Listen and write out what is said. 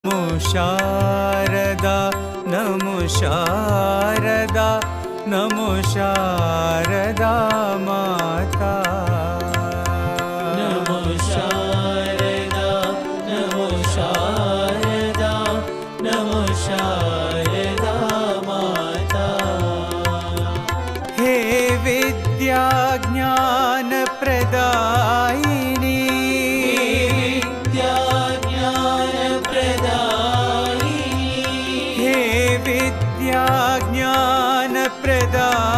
शारदा नमो शारदा नमो शारदा माता नमो शारदा नमो शारदा नमो शारदा माता। हे विद्या ज्ञान प्रदायिनी विद्या ज्ञान प्रदायिनी हे विद्या ज्ञान प्रदायिनी